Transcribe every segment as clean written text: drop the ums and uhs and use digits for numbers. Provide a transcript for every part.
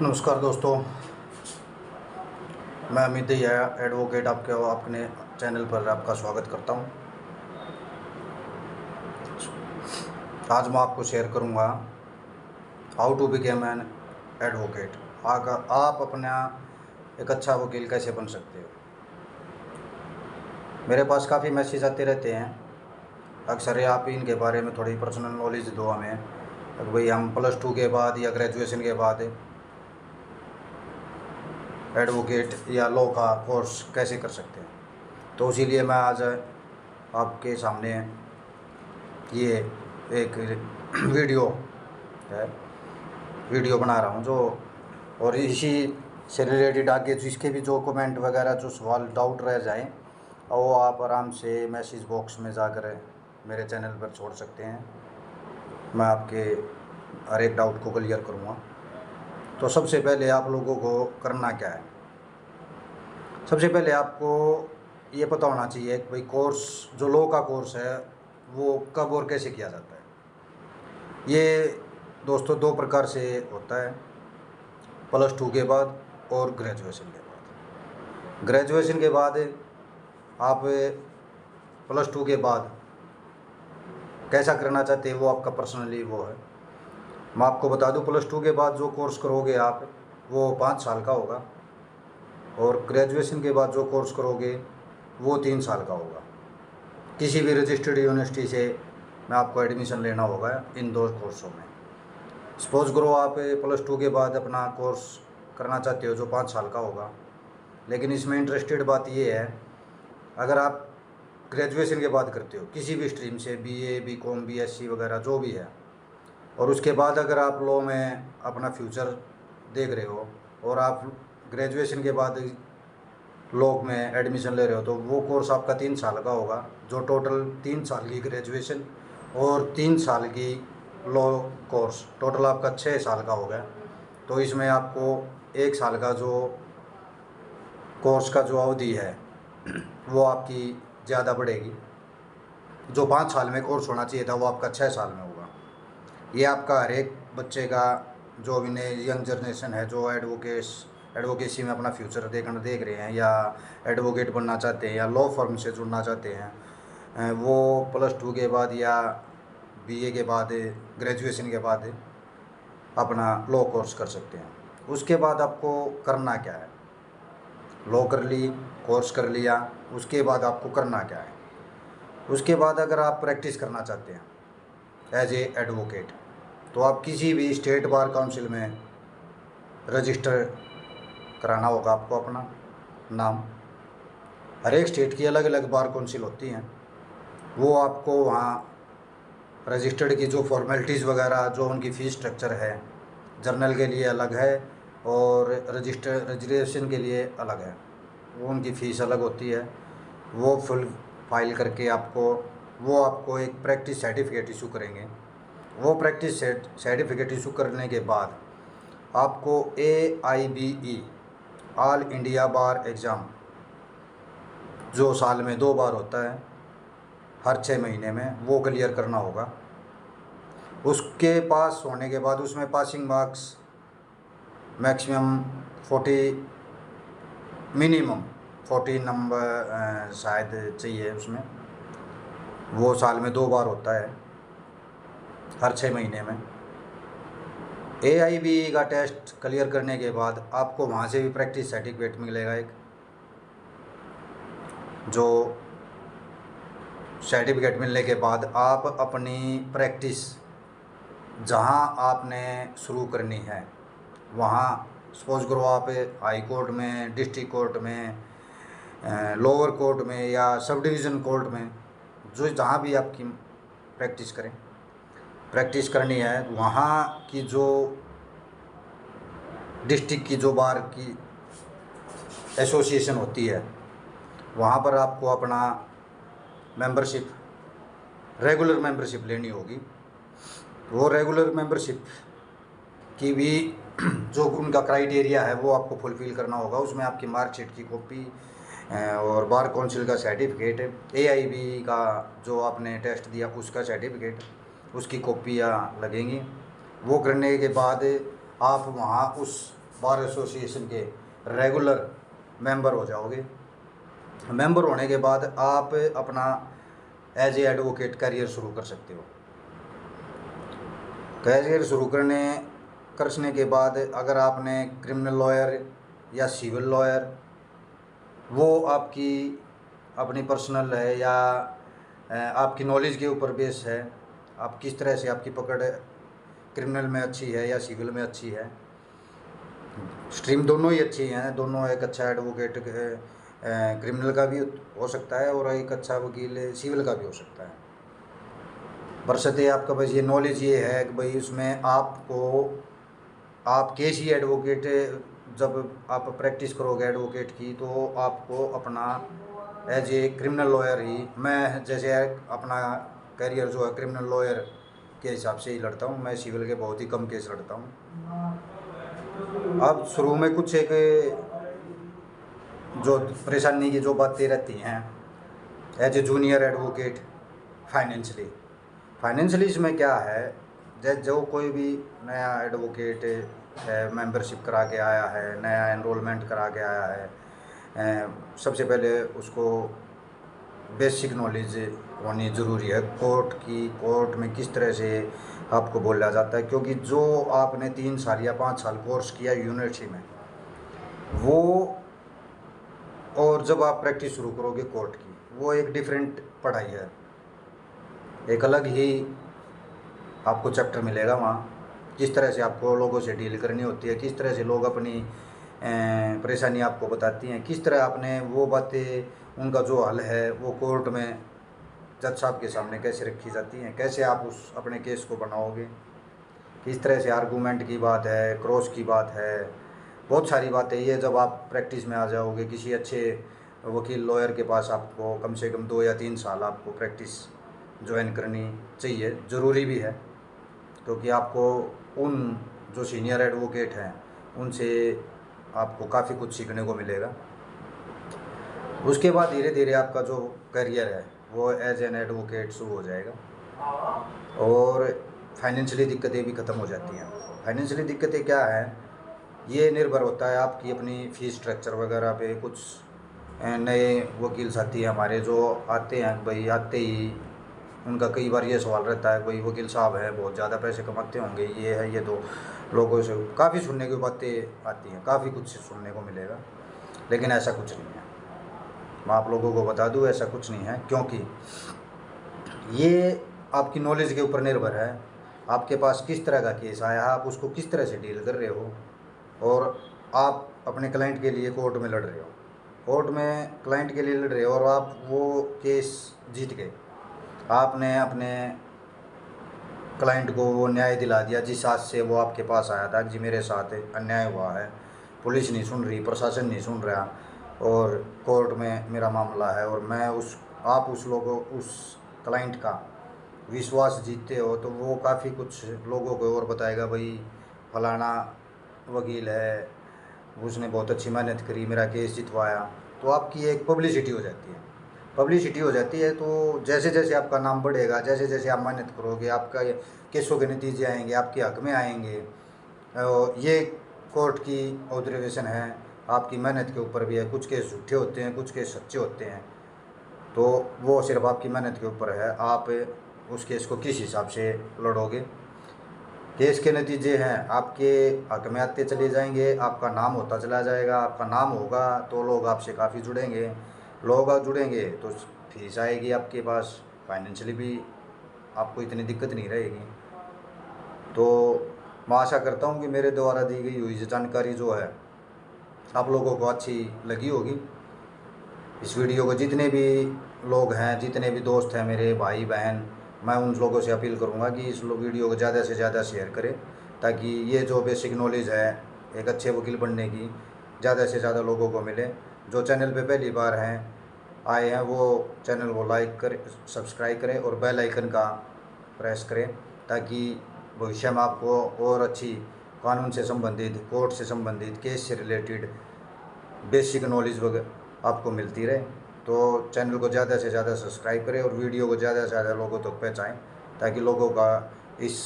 नमस्कार दोस्तों, मैं अमित दहिया एडवोकेट आपके अपने चैनल पर आपका स्वागत करता हूं। आज मैं आपको शेयर करूंगा how to became an advocate. आप अपना एक अच्छा वकील कैसे बन सकते हो। मेरे पास काफ़ी मैसेज आते रहते हैं, अक्सर आप इनके बारे में थोड़ी पर्सनल नॉलेज दो हमें, भाई हम +2 के बाद या ग्रेजुएशन के बाद एडवोकेट या लॉ का कोर्स कैसे कर सकते हैं। तो इसीलिए मैं आज आपके सामने ये एक वीडियो बना रहा हूँ और इसी से रिलेटेड आगे जिसके भी जो कमेंट वगैरह जो सवाल डाउट रह जाएं वो आप आराम से मैसेज बॉक्स में जाकर मेरे चैनल पर छोड़ सकते हैं। मैं आपके हर एक डाउट को क्लियर करूँगा। तो सबसे पहले आप लोगों को करना क्या है, सबसे पहले आपको ये पता होना चाहिए कि भाई कोर्स जो लॉ का कोर्स है वो कब और कैसे किया जाता है। ये दोस्तों दो प्रकार से होता है, +2 के बाद और ग्रेजुएशन के बाद। ग्रेजुएशन के बाद आप +2 के बाद कैसा करना चाहते हैं वो आपका पर्सनली वो है। मैं आपको बता दूं, +2 के बाद जो कोर्स करोगे आप वो 5 साल का होगा और ग्रेजुएशन के बाद जो कोर्स करोगे वो 3 साल का होगा। किसी भी रजिस्टर्ड यूनिवर्सिटी से में आपको एडमिशन लेना होगा इन दो कोर्सों में। सपोज करो आप +2 के बाद अपना कोर्स करना चाहते हो जो 5 साल का होगा, लेकिन इसमें इंटरेस्टेड बात ये है, अगर आप ग्रेजुएशन के बाद करते हो किसी भी स्ट्रीम से, BA BCom BSc वगैरह जो भी है, और उसके बाद अगर आप लॉ में अपना फ्यूचर देख रहे हो और आप ग्रेजुएशन के बाद लॉ में एडमिशन ले रहे हो, तो वो कोर्स आपका 3 साल का होगा, जो टोटल 3 साल की ग्रेजुएशन और 3 साल की लॉ कोर्स टोटल आपका 6 साल का हो गया। तो इसमें आपको 1 साल का जो कोर्स का जो अवधि है वो आपकी ज़्यादा बढ़ेगी। जो 5 साल में कोर्स होना चाहिए था वो आपका 6 साल में होगा। ये आपका हर एक बच्चे का, जो भी नए यंग जनरेशन है जो एडवोकेसी में अपना फ्यूचर देख रहे हैं या एडवोकेट बनना चाहते हैं या लॉ फर्म से जुड़ना चाहते हैं, वो +2 के बाद या BA के बाद ग्रेजुएशन के बाद अपना लॉ कोर्स कर सकते हैं। उसके बाद आपको करना क्या है, लॉ कर ली, कोर्स कर लिया, उसके बाद आपको करना क्या है। उसके बाद अगर आप प्रैक्टिस करना चाहते हैं एज ए एडवोकेट, तो आप किसी भी स्टेट बार काउंसिल में रजिस्टर कराना होगा आपको अपना नाम। हर एक स्टेट की अलग अलग बार काउंसिल होती हैं, वो आपको वहाँ रजिस्टर्ड की जो फॉर्मेलिटीज़ वगैरह, जो उनकी फ़ीस स्ट्रक्चर है, जर्नल के लिए अलग है और रजिस्ट्रेशन के लिए अलग है, वो उनकी फ़ीस अलग होती है। वो फुल फाइल करके वो आपको एक प्रैक्टिस सर्टिफिकेट इशू करेंगे। वो प्रैक्टिस सर्टिफिकेट इशू करने के बाद आपको AIBE ऑल इंडिया बार एग्ज़ाम, जो साल में 2 बार होता है हर 6 महीने में, वो क्लियर करना होगा। उसके पास होने के बाद उसमें passing marks maximum 40, minimum 40 number शायद चाहिए उसमें। वो साल में 2 बार होता है हर 6 महीने में। AIBE का टेस्ट क्लियर करने के बाद आपको वहाँ से भी प्रैक्टिस सर्टिफिकेट मिलेगा एक, जो सर्टिफिकेट मिलने के बाद आप अपनी प्रैक्टिस जहाँ आपने शुरू करनी है वहाँ, सपोज करो आप हाई कोर्ट में, डिस्ट्रिक्ट कोर्ट में, लोअर कोर्ट में या सब डिवीज़न कोर्ट में, जो जहाँ भी आपकी प्रैक्टिस करनी है, वहाँ की जो डिस्ट्रिक्ट की जो बार की एसोसिएशन होती है, वहाँ पर आपको अपना मेंबरशिप, रेगुलर मेंबरशिप लेनी होगी। वो रेगुलर मेंबरशिप की भी जो उनका क्राइटेरिया है वो आपको फुलफ़िल करना होगा। उसमें आपकी मार्कशीट की कॉपी और बार काउंसिल का सर्टिफिकेट, AIBE का जो आपने टेस्ट दिया उसका सर्टिफिकेट, उसकी कॉपियाँ लगेंगी। वो करने के बाद आप वहाँ उस बार एसोसिएशन के रेगुलर मेंबर हो जाओगे। मेंबर होने के बाद आप अपना एज ए एडवोकेट करियर शुरू कर सकते हो। करियर शुरू करने के बाद अगर आपने क्रिमिनल लॉयर या सिविल लॉयर, वो आपकी अपनी पर्सनल है या आपकी नॉलेज के ऊपर बेस है, आप किस तरह से आपकी पकड़ क्रिमिनल में अच्छी है या सिविल में अच्छी है। स्ट्रीम दोनों ही अच्छी हैं, दोनों। एक अच्छा एडवोकेट क्रिमिनल का भी हो सकता है और एक अच्छा वकील सिविल का भी हो सकता है। बशर्ते आपका बस ये नॉलेज ये है कि भाई उसमें आप केस ही एडवोकेट, जब आप प्रैक्टिस करोगे एडवोकेट की तो आपको अपना एज ए क्रिमिनल लॉयर ही, मैं जैसे अपना करियर जो है क्रिमिनल लॉयर के हिसाब से ही लड़ता हूँ। मैं सिविल के बहुत ही कम केस लड़ता हूँ। अब शुरू में कुछ एक जो परेशानी की जो बातें रहती हैं as a junior advocate financially इसमें क्या है, जैसे जो कोई भी नया एडवोकेट मेंबरशिप करा के आया है, नया एनरोलमेंट करा के आया है, सबसे पहले उसको बेसिक नॉलेज होनी ज़रूरी है कोर्ट में किस तरह से आपको बोला जाता है। क्योंकि जो आपने 3 साल या 5 साल कोर्स किया यूनिवर्सिटी में, वो और जब आप प्रैक्टिस शुरू करोगे कोर्ट की, वो एक डिफरेंट पढ़ाई है। एक अलग ही आपको चैप्टर मिलेगा वहाँ, किस तरह से आपको लोगों से डील करनी होती है, किस तरह से लोग अपनी परेशानी आपको बताती हैं, किस तरह आपने वो बातें उनका जो हल है वो कोर्ट में जज साहब के सामने कैसे रखी जाती हैं, कैसे आप उस अपने केस को बनाओगे, किस तरह से आर्गूमेंट की बात है, क्रॉस की बात है, बहुत सारी बातें। ये जब आप प्रैक्टिस में आ जाओगे किसी अच्छे वकील लॉयर के पास, आपको कम से कम 2 या 3 साल आपको प्रैक्टिस ज्वाइन करनी चाहिए, ज़रूरी भी है। क्योंकि आपको उन जो सीनियर एडवोकेट हैं उनसे आपको काफ़ी कुछ सीखने को मिलेगा। उसके बाद धीरे धीरे आपका जो करियर है वो एज एन एडवोकेट शुरू हो जाएगा और फाइनेंशियली दिक्कतें भी ख़त्म हो जाती हैं। फाइनेंशियली दिक्कतें क्या है, ये निर्भर होता है आपकी अपनी फ़ीस स्ट्रक्चर वगैरह पे। कुछ नए वकील साथी हमारे जो आते हैं, भाई आते ही उनका कई बार ये सवाल रहता है, कोई वकील साहब है बहुत ज़्यादा पैसे कमाते होंगे, ये है ये, तो लोगों से काफ़ी सुनने की बातें आती हैं, काफ़ी कुछ सुनने को मिलेगा। लेकिन ऐसा कुछ नहीं है, मैं आप लोगों को बता दूं ऐसा कुछ नहीं है। क्योंकि ये आपकी नॉलेज के ऊपर निर्भर है, आपके पास किस तरह का केस आया है, आप उसको किस तरह से डील कर रहे हो, और आप अपने क्लाइंट के लिए कोर्ट में लड़ रहे हो, कोर्ट में क्लाइंट के लिए लड़ रहे हो और आप वो केस जीत गए, आपने अपने क्लाइंट को वो न्याय दिला दिया जिस आज से वो आपके पास आया था, जी मेरे साथ अन्याय हुआ है, पुलिस नहीं सुन रही, प्रशासन नहीं सुन रहा और कोर्ट में मेरा मामला है, और मैं आप उस क्लाइंट का विश्वास जीतते हो, तो वो काफ़ी कुछ लोगों को और बताएगा, भाई फलाना वकील है, उसने बहुत अच्छी मेहनत करी, मेरा केस जितवाया। तो आपकी एक पब्लिसिटी हो जाती है। तो जैसे जैसे आपका नाम बढ़ेगा, जैसे जैसे आप मेहनत करोगे, आपका केसों के नतीजे आएंगे, आपके हक में आएंगे। ये कोर्ट की ऑब्जर्वेशन है, आपकी मेहनत के ऊपर भी है। कुछ केस झूठे होते हैं, कुछ केस सच्चे होते हैं, तो वो सिर्फ आपकी मेहनत के ऊपर है, आप उस केस को किस हिसाब से लड़ोगे। केस के नतीजे हैं आपके हक में आते चले जाएंगे, आपका नाम होता चला जाएगा। आपका नाम होगा तो लोग आपसे काफ़ी जुड़ेंगे, लोग जुड़ेंगे तो फीस आएगी आपके पास, फाइनेंशियली भी आपको इतनी दिक्कत नहीं रहेगी। तो मैं आशा करता हूँ कि मेरे द्वारा दी गई हुई जानकारी जो है आप लोगों को अच्छी लगी होगी। इस वीडियो को जितने भी लोग हैं, जितने भी दोस्त हैं मेरे भाई बहन, मैं उन लोगों से अपील करूंगा कि इस वीडियो को ज़्यादा से ज़्यादा शेयर करें, ताकि ये जो बेसिक नॉलेज है एक अच्छे वकील बनने की ज़्यादा से ज़्यादा लोगों को मिले। जो चैनल पे पहली बार आए हैं वो चैनल को लाइक करें, सब्सक्राइब करें और बेल आइकन का प्रेस करें, ताकि भविष्य में आपको और अच्छी कानून से संबंधित, कोर्ट से संबंधित, केस से रिलेटेड बेसिक नॉलेज वगैरह आपको मिलती रहे। तो चैनल को ज़्यादा से ज़्यादा सब्सक्राइब करें और वीडियो को ज़्यादा से ज़्यादा लोगों तक पहुँचाएँ, ताकि लोगों का इस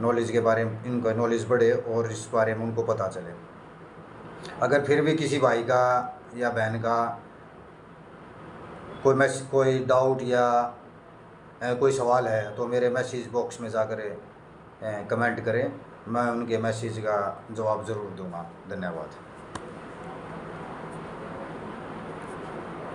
नॉलेज के बारे में, इनका नॉलेज बढ़े और इस बारे में उनको पता चले। अगर फिर भी किसी भाई का या बहन का कोई डाउट या कोई सवाल है तो मेरे मैसेज बॉक्स में जाकर कमेंट करें, मैं उनके मैसेज का जवाब ज़रूर दूंगा। धन्यवाद।